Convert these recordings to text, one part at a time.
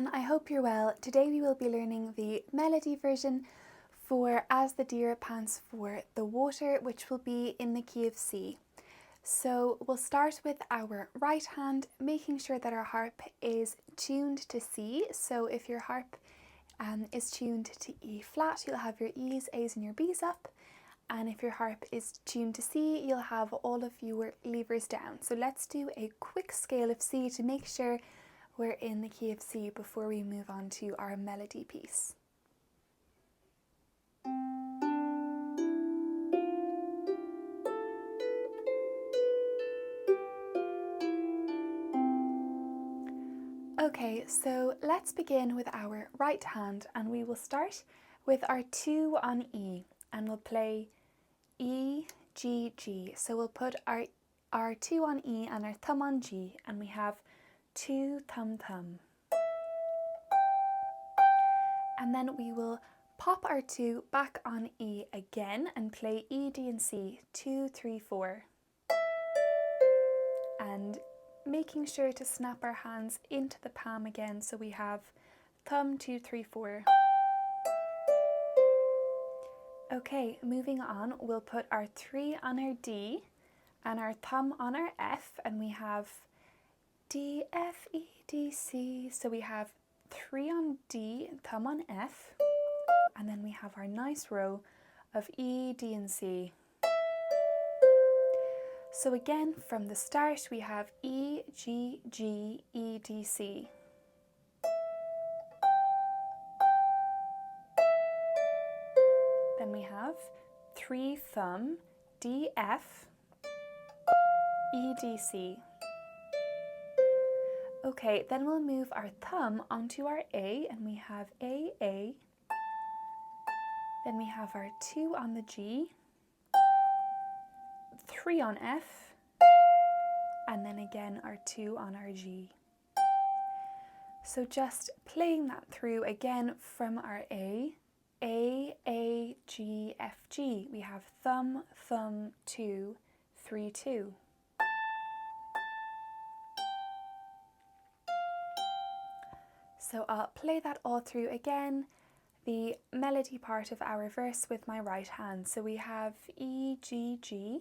everyone, I hope you're well. Today we will be learning the melody version for As the Deer Pants for the Water, which will be in the key of C. So we'll start with our right hand, making sure that our harp is tuned to C. So if your harp is tuned to E flat, you'll have your E's, A's and your B's up. And if your harp is tuned to C, you'll have all of your levers down. So let's do a quick scale of C to make sure we're in the key of C before we move on to our melody piece. Okay, so let's begin with our right hand, and we will start with our 2 on E, and we'll play E, G, G. So we'll put our 2 on E and our thumb on G, and we have 2 thumb thumb. And then we will pop our 2 back on E again and play E, D and C, 2, 3, 4. And making sure to snap our hands into the palm again, so we have thumb 2, 3, 4. Okay, moving on, we'll put our 3 on our D and our thumb on our F, and we have D, F, E, D, C. So we have 3 on D, thumb on F, and then we have our nice row of E, D and C. So again, from the start, we have E, G, G, E, D, C. Then we have 3 thumb, D, F, E, D, C. Okay, then we'll move our thumb onto our A, and we have A, A. Then we have our 2 on the G, 3 on F, and then again our 2 on our G. So just playing that through again from our A, G, F, G. We have thumb, thumb, 2, 3, 2. So I'll play that all through again, the melody part of our verse with my right hand. So we have E, G, G,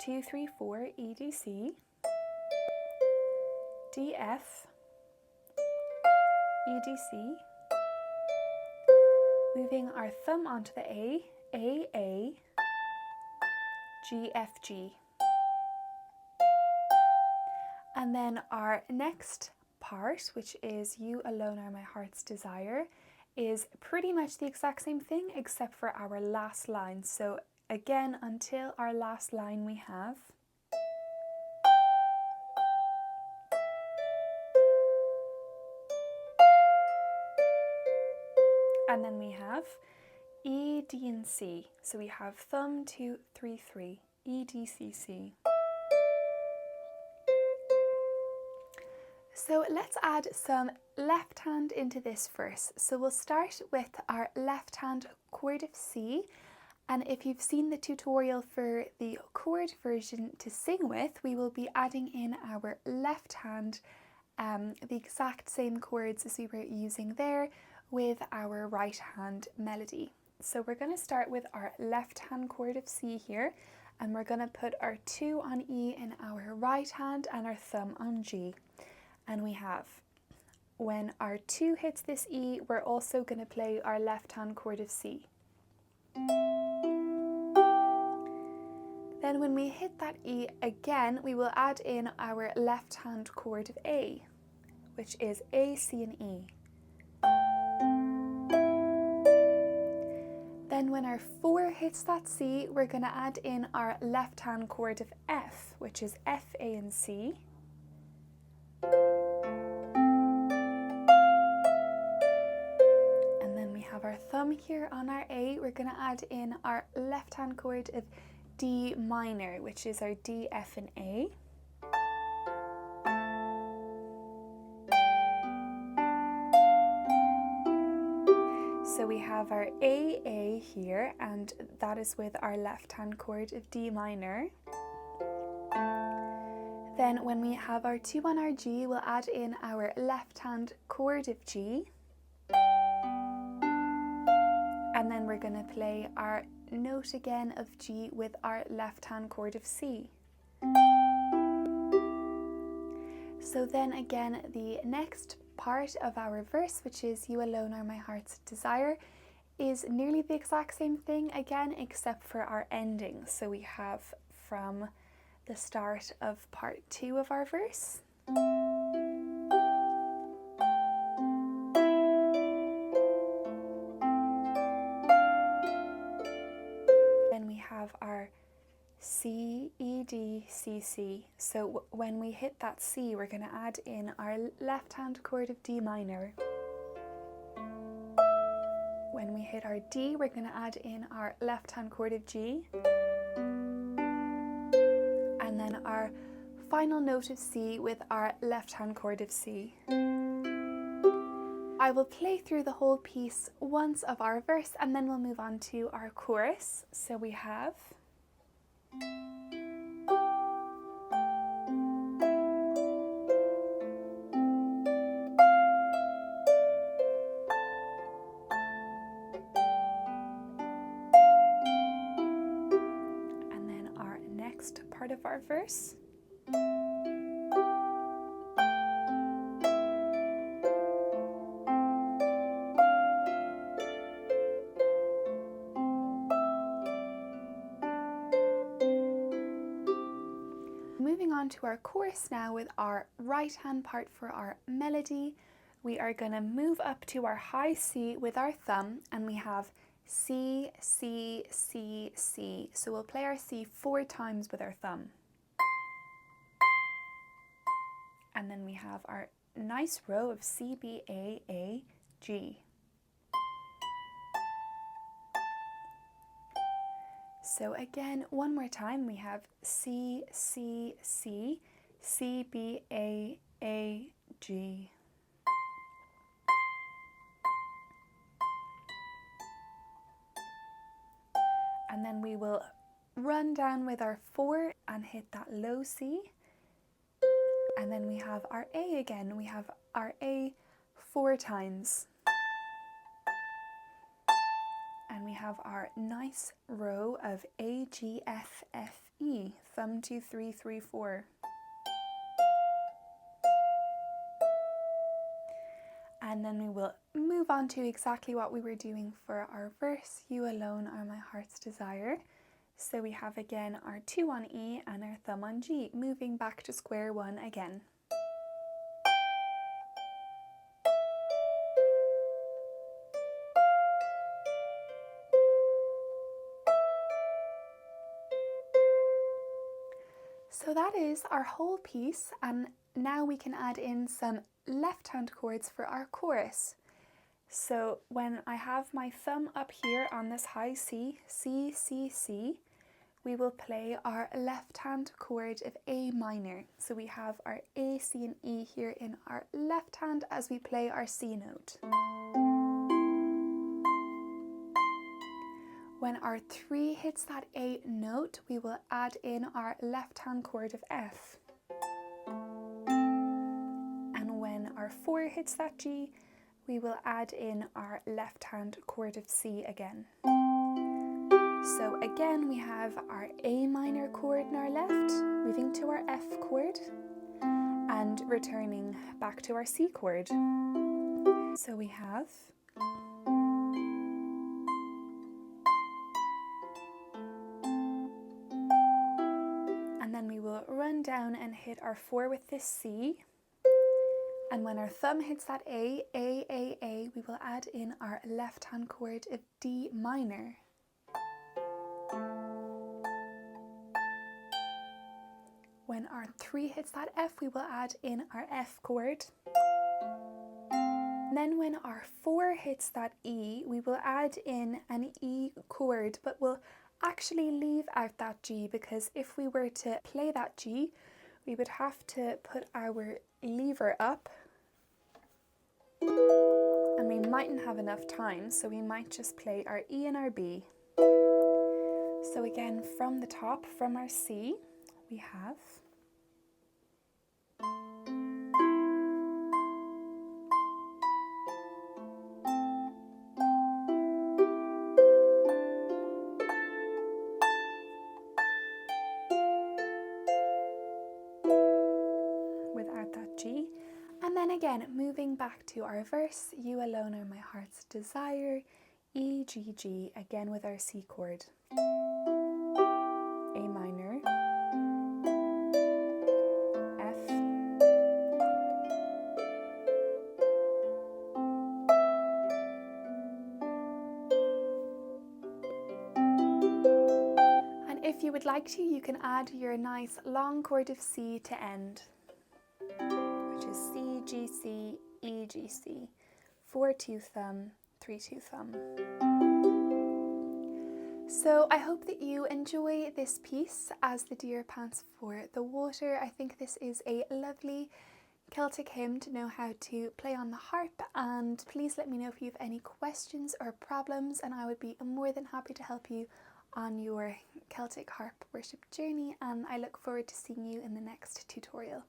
2, 3, 4, E, D, C, D, F, E, D, C. Moving our thumb onto the A, G, F, G. And then our next part, which is You Alone Are My Heart's Desire, is pretty much the exact same thing except for our last line. So again, until our last line we have and then we have E, D and C. So we have thumb 2, 3, 3, E, D, C, C. So let's add some left hand into this verse. So we'll start with our left hand chord of C. And if you've seen the tutorial for the chord version to sing with, we will be adding in our left hand, the exact same chords as we were using there with our right hand melody. So we're going to start with our left hand chord of C here, and we're going to put our 2 on E in our right hand and our thumb on G. And we have, when our 2 hits this E, we're also going to play our left hand chord of C. Then when we hit that E again, we will add in our left hand chord of A, which is A, C and E. Then when our 4 hits that C, we're going to add in our left hand chord of F, which is F, A and C. And then we have our thumb here on our A. We're going to add in our left hand chord of D minor, which is our D, F and A. So we have our A here, and that is with our left hand chord of D minor. Then when we have our 2 on our G, we'll add in our left hand chord of G. And then we're going to play our note again of G with our left hand chord of C. So then again, the next part of our verse, which is "You alone are my heart's desire," is nearly the exact same thing again, except for our ending. So we have from the start of part 2 of our verse. Then we have our C, E, D, C, C. So when we hit that C, we're going to add in our left hand chord of D minor. When we hit our D, we're going to add in our left hand chord of G. And then our final note of C with our left hand chord of C. I will play through the whole piece once of our verse and then we'll move on to our chorus. So we have part of our verse. Moving on to our chorus now with our right hand part for our melody. We are going to move up to our high C with our thumb and we have C, C, C, C. So we'll play our C 4 times with our thumb. And then we have our nice row of C, B, A, G. So again, one more time, we have C, C, C, C, B, A, G. And then we will run down with our 4 and hit that low C. And then we have our A again. We have our A 4 times. And we have our nice row of A, G, F, F, E. Thumb 2, 3, 3, 4. And then we will move on to exactly what we were doing for our verse, "You alone are my heart's desire." So we have again our 2 on E and our thumb on G, moving back to square one again. So that is our whole piece, and now we can add in some left-hand chords for our chorus. So when I have my thumb up here on this high C, C, C, C, we will play our left-hand chord of A minor. So we have our A, C and E here in our left hand as we play our C note. When our 3 hits that A note, we will add in our left-hand chord of F. And when our 4 hits that G, we will add in our left-hand chord of C again. So again, we have our A minor chord in our left, moving to our F chord, and returning back to our C chord. So we have and then we will run down and hit our 4 with this C. And when our thumb hits that A, we will add in our left-hand chord of D minor. When our 3 hits that F, we will add in our F chord. And then when our 4 hits that E, we will add in an E chord, but we'll actually leave out that G, because if we were to play that G, we would have to put our lever up and we mightn't have enough time, so we might just play our E and our B. So again, from the top, from our C, we have again, moving back to our verse, you alone are my heart's desire, E, G, G, again with our C chord, A minor, F, and if you would like to, you can add your nice long chord of C to end, which is C, G, C, E, G, C, 4-2 thumb, 3-2 thumb. So I hope that you enjoy this piece as the deer pants for the water. I think this is a lovely Celtic hymn to know how to play on the harp, and please let me know if you have any questions or problems, and I would be more than happy to help you on your Celtic harp worship journey, and I look forward to seeing you in the next tutorial.